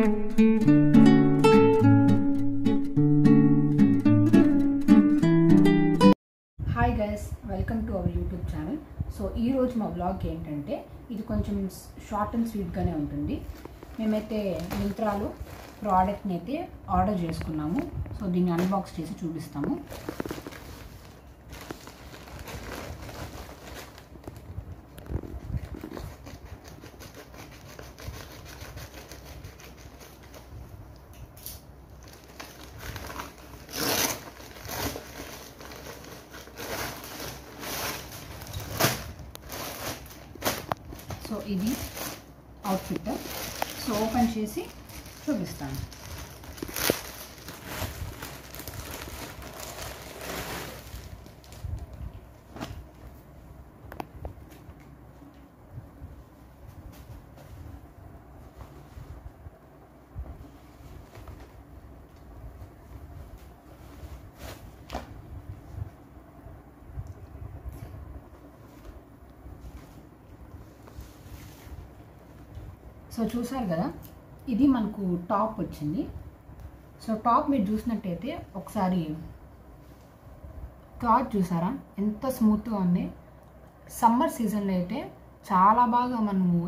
Hi guys, welcome to our YouTube channel. So ఈరోజు మా blog ఏంటంటే ఇది కొంచెం షార్ట్ అండ్ స్వీట్గానే ఉంటుంది. మేమైతే మింత్రాలో ప్రోడక్ట్ని అయితే ఆర్డర్ చేసుకున్నాము. సో దీన్ని అన్బాక్స్ చేసి చూపిస్తాము. సో ఇది అవుట్ఫిట్. సో ఓపెన్ చేసి చూపిస్తాను. సో చూసారు కదా, ఇది మనకు టాప్ వచ్చింది. సో టాప్ మీరు చూసినట్టయితే ఒకసారి క్లాత్ చూసారా ఎంత స్మూత్గా ఉంది. సమ్మర్ సీజన్లో అయితే చాలా బాగా మనము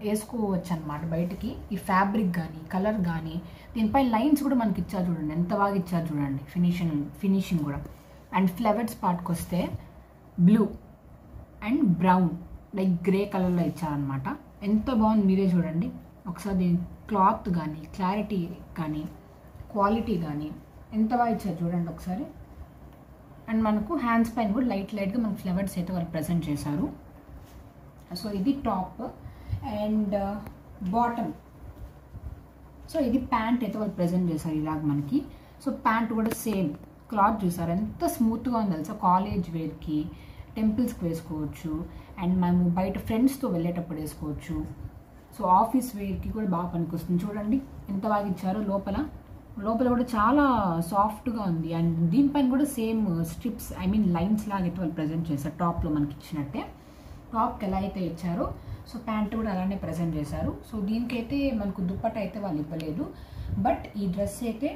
వేసుకోవచ్చు అనమాట బయటికి. ఈ ఫ్యాబ్రిక్ కానీ కలర్ కానీ దీనిపై లైన్స్ కూడా మనకి ఇచ్చారు చూడండి, ఎంత బాగా ఇచ్చారు చూడండి. ఫినిషింగ్ కూడా. అండ్ ఫ్లవర్స్ పార్ట్కి వస్తే blue and brown like grey కలర్లో ఇచ్చారనమాట. ఎంత బాగుంది, మీరే చూడండి ఒకసారి. క్లాత్ కానీ క్లారిటీ కానీ క్వాలిటీ కానీ ఎంత బాగా ఇచ్చారు చూడండి ఒకసారి. అండ్ మనకు హ్యాండ్స్ పైన కూడా లైట్గా మనకు ఫ్లవర్స్ అయితే వాళ్ళు ప్రజెంట్ చేశారు. సో ఇది టాప్ అండ్ బాటమ్. సో ఇది ప్యాంట్ అయితే వాళ్ళు ప్రజెంట్ చేశారు ఇలాగ మనకి. సో ప్యాంట్ కూడా సేమ్ క్లాత్ చూసారు ఎంత స్మూత్గా ఉంది తెలుసా. కాలేజ్ వేర్కి, టెంపుల్స్కి వేసుకోవచ్చు. అండ్ మేము బయట ఫ్రెండ్స్తో వెళ్ళేటప్పుడు వేసుకోవచ్చు. సో ఆఫీస్ వేర్కి కూడా బాగా పనికొస్తుంది. చూడండి ఎంత బాగా ఇచ్చారో. లోపల కూడా చాలా సాఫ్ట్గా ఉంది. అండ్ దీనిపైన కూడా సేమ్ స్ట్రిప్స్ లైన్స్ లాగా అయితే వాళ్ళు ప్రజెంట్ చేశారు. టాప్లో మనకి ఇచ్చినట్టే టాప్కి ఎలా అయితే ఇచ్చారో సో ప్యాంట్ కూడా అలానే ప్రజెంట్ చేశారు. సో దీనికైతే మనకు దుప్పట అయితే వాళ్ళు ఇవ్వలేదు. బట్ ఈ డ్రెస్ అయితే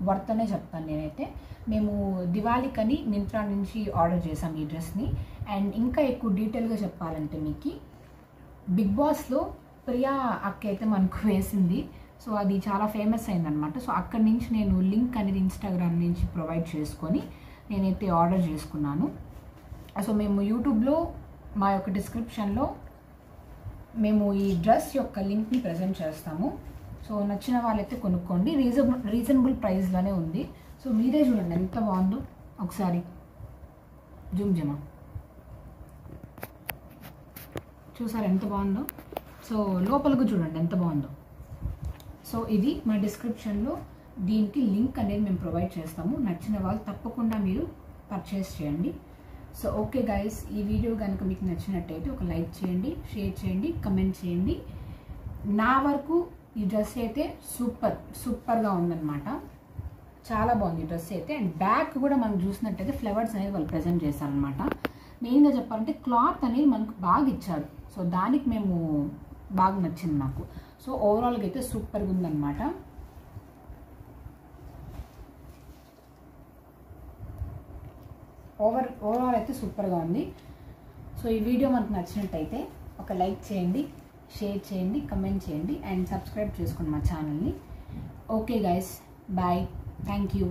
వర్త్ అనే చెప్తాను నేనైతే. మేము దివాళీకని మింత్రా నుంచి ఆర్డర్ చేసాం ఈ డ్రెస్ని. అండ్ ఇంకా ఎక్కువ డీటెయిల్గా చెప్పాలంటే మీకు బిగ్ బాస్లో ప్రియా అక్క అయితే మనకు వేసింది. సో అది చాలా ఫేమస్ అయిందనమాట. సో అక్కడి నుంచి నేను లింక్ అనేది ఇన్స్టాగ్రామ్ నుంచి ప్రొవైడ్ చేసుకొని నేనైతే ఆర్డర్ చేసుకున్నాను. సో మేము యూట్యూబ్లో మా యొక్క డిస్క్రిప్షన్లో మేము ఈ డ్రెస్ యొక్క లింక్ని ప్రజెంట్ చేస్తాము. సో నచ్చిన వాళ్ళైతే కొనుక్కోండి. రీజనబుల్ ప్రైస్లోనే ఉంది. సో మీరే చూడండి ఎంత బాగుందో. ఒకసారి జుమ్జమా చూసారు ఎంత బాగుందో. సో లోపలకు చూడండి ఎంత బాగుందో. సో ఇది మా డిస్క్రిప్షన్లో దీనికి లింక్ అనేది మేము ప్రొవైడ్ చేస్తాము. నచ్చిన వాళ్ళు తప్పకుండా మీరు పర్చేస్ చేయండి. సో ఓకే గైస్, ఈ వీడియో కనుక మీకు నచ్చినట్టయితే ఒక లైక్ చేయండి, షేర్ చేయండి, కమెంట్ చేయండి. నా వరకు ఈ డ్రెస్ అయితే సూపర్గా ఉందన్నమాట. చాలా బాగుంది ఈ డ్రెస్ అయితే. అండ్ బ్యాక్ కూడా మనం చూసినట్టయితే ఫ్లవర్స్ అనేది వాళ్ళు ప్రజెంట్ చేశారనమాట. మెయిన్గా చెప్పాలంటే క్లాత్ అనేది మనకు బాగా ఇచ్చారు. సో దానికి మేము బాగా నచ్చింది నాకు. సో ఓవరాల్గా అయితే సూపర్గా ఉందన్నమాట. ఓవరాల్ అయితే సూపర్గా ఉంది. సో ఈ వీడియో మనకు నచ్చినట్టయితే ఒక లైక్ చేయండి, షేర్ చేయండి, కమెంట్ చేయండి అండ్ సబ్స్క్రైబ్ చేసుకోండి మా ఛానల్ని. Okay guys, bye, thank you.